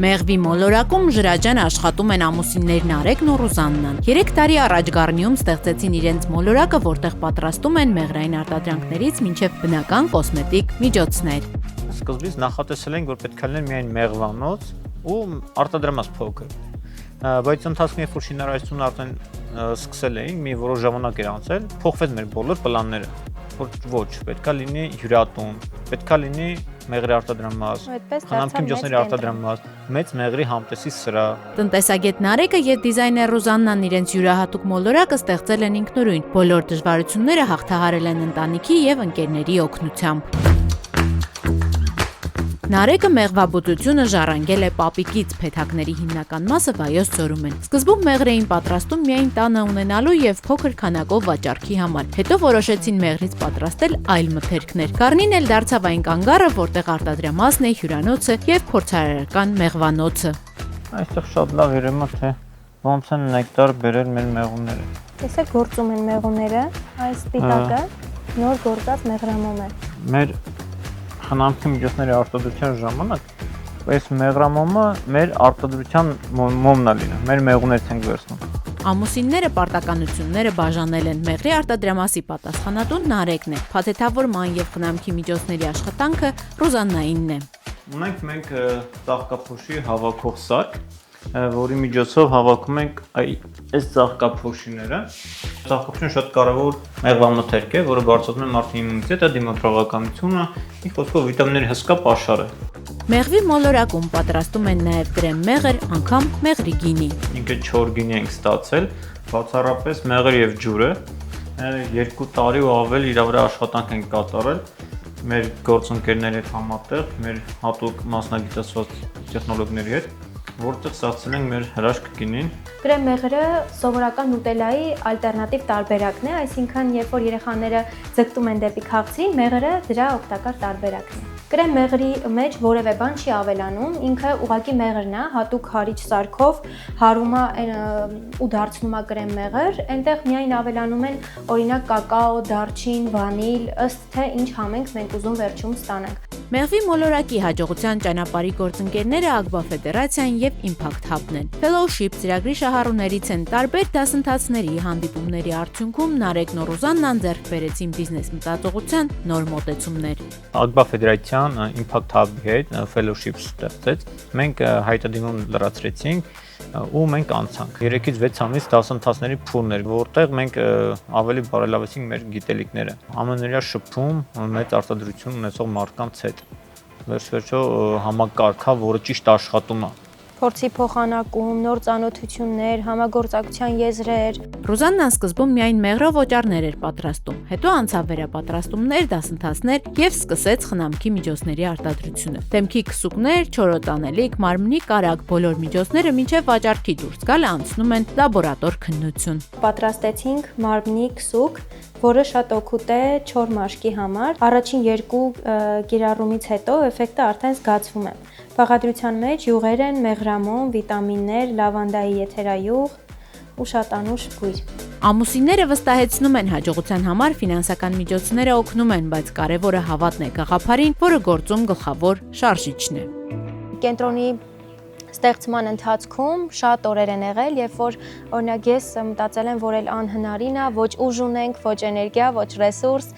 Մեղվի մոլորակում ջրաջան աշխատում են ամուսիններն Արեգն ու Ռուզաննան։ 3 տարի առաջ Գառնիում ստեղծեցին իրենց մոլորակը, որտեղ պատրաստում են մեղրային արտադրանքներից մինչև բնական կոսմետիկ միջոցներ։ Սկզբից նախատեսել ենք, որ պետք է լինեն միայն մեղվանոց ու արտադրամաս փոքր։ Բայց ընթացքում երբ որ շինարարությունը արդեն սկսել էինք, մի որոշ ժամանակ էր անցել, փոխվեց մեր բոլոր պլանները, որ ոչ, պետք է լինի հյուրատուն, պետք է լինի մեղրի արտադրամաս, խնամքի միջոցների արտադրամաս, մեծ մեղրի համտեսի սրահ։ Տնտեսագետ Արեգը եւ դիզայներ Ռուզաննան իրենց յուրահատուկ մոլորակը ստեղծել են ինքնուրույն։ Բոլոր դժվարությունները հաղթահարել են ընտանիքի եւ ընկերների օգնությամբ։ Արեգը մեղվաբուծությունը ժառանգել է պապիկից, փեթակների հիմնական մասը Վայոց ձորում են։ Սկզբում մեղր էին պատրաստում միայն տանը ունենալու եւ փոքր քանակով վաճառքի համար։ Հետո որոշեցին մեղրից պատրաստել այլ մթերքներ։ Գառնին էլ դարձավ այն կանգառը, որտեղ արտադրամասն է, հյուրանոցը եւ փորձարարական մեղվանոցը։ Այստեղ շատ լավ երևում է, թե ոնց են նեկտար բերել մեր մեղուները։ Տեսեք, գործում են մեղուները, այս սպիտակը նոր գործած մեղրամոմ է։ Մեր խնամքի միջոցների արտադրության ժամանակ այս մեղրամոմը մեր արտադրության մոմն է լինում, մեր մեղուներից ենք վերցնում։ Ամուսինները պարտականությունները բաժանել են։ Մեղրի արտադրամասի պատասխանատուն Արեգն է։ Փաթեթավորման եւ խնամքի միջոցների աշխատանքը Ռուզաննայինն է։ Ունենք մենք ծաղկափոշի հավաքող սարք, որի միջոցով հավաքում ենք այս ծաղկափոշիները։ Ծաղկափոշին շատ կարևոր մեղվամթերք է, որը բարձրացնում է մարդու իմունիտետը, դիմադրողականությունը, մի խոսքով վիտամինների հսկա պաշար է։ Մեղվի մոլորակում պատրաստում են նաև կրեմ մեղր, անգամ մեղրի գինի։ Ինքը 4 գինի ենք ստացել, բացառապես մեղր եւ ջուրը 2 տարի ու ավել իր վրա աշխատանք ենք կատարել մեր գործընկերների հետ համատեղ, մեր հատուկ մասնագիտացված տեխնոլոգների հետ, որտեղ ստացել ենք մեր հրաշք գինին։ Կրեմ մեղրը սովորական նուտելայի ալտերնատիվ տարբերակն է, այսինքն երբ որ երեխաները ձգտում են դեպի քաղցի, մեղրը դրա օգտակար տարբերակն է։ Կրեմ մեղրի մեջ որևէ բան չի ավելանում, ինքը ուղղակի մեղրն է, հատուկ հարիչ սարքով հարում է ու դարձնում է կրեմ մեղր, այնտեղ միայն ավելանում են օրինակ կակաո, դարչին, վանիլ, ըստ թե ինչ համենք մենք ուզում վերջում ստանանք։ Մեղվի մոլորակի հաջողության ճանապարհի գործընկերները Ագբա ֆեդերացիան եւ Impact Hub-ն են։ Fellowship ծրագրի շահառուներից են տարբեր դասընթացների հանդիպումների արդյունքում Արեգն ու Ռուզաննան ձեռք բերեցին բիզնես մտածողության նոր մոտեցումներ։ Ագբա ֆեդերացիան Impact Hub-ի հետ Fellowship ստեղծեց։ Մենք հայտարարություն լրացրեցինք ու մենք անցանք 3-ից 6 ամիս դասընթացների փուլներ, որտեղ մենք ավելի բարելավեցինք մեր գիտելիքները։ Ամենօրյա շփում մեծ արտադրություն ունեցող մարդկանց հետ։ Վերջո համակարգա, որը ճիշտ աշխատում է։ Փորձի փոխանակում, նոր ծանոթություններ, համագործակցության եզրեր։ Ռուզաննան սկզբում միայն մեղրով օճառներ էր պատրաստում, հետո անցավ վերապատրաստումներ, դասընթացներ եւ սկսեց խնամքի միջոցների արտադրությունը։ Դեմքի քսուկներ, չորոտանելիք, մարմնի կարագ բոլոր միջոցները մինչև վաճառքի դուրս գալը անցնում են լաբորատոր քննություն։ Պատրաստեցինք մարմնի քսուկ, որը շատ օգուտ է չոր մաշկի համար։ Առաջին 2 կիրառումից հետո էֆեկտը արդեն զգացվում է։ Բաղադրության մեջ յուղեր են, մեղրամոմ, վիտամիններ, լավանդայի եթերայուղ ու շատ անուշ բույր։ Ամուսինները վստահեցնում են հաջողության համար ֆինանսական միջոցները օգնում են, բայց կարևորը հավատն է գաղափարին, որը գործում գլխավոր շարժիչն է։ Կենտրոնի ստեղծման ընթացքում շատ օրեր են եղել, երբ որ օրինակ ես մտածել եմ, որ էլ անհնարին է, ոչ ուժ ունենք, ոչ էներգիա, ոչ ռեսուրս,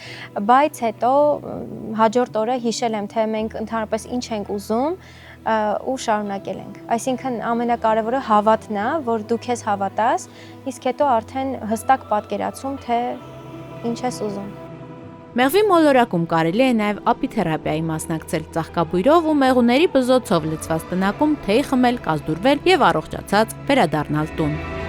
բայց հետո հաջորդ օրը հիշել եմ, թե մենք ընդհանրապես ինչ ենք ուզում ու շարունակել ենք։ Այսինքն ամենակարևորը հավատն է, որ դու քեզ հավատաս, իսկ հետո արդեն հստակ պատկերացում, թե ինչ ես ուզում։ Մեղվի մոլորակում կարելի է նաև ապիթերապիայի մասնակցել ծաղկաբույրով ու մեղուների բզոցով լցված տնակում թեյ խմել, կազդուրվել եւ առողջացած վերադառնալ տուն։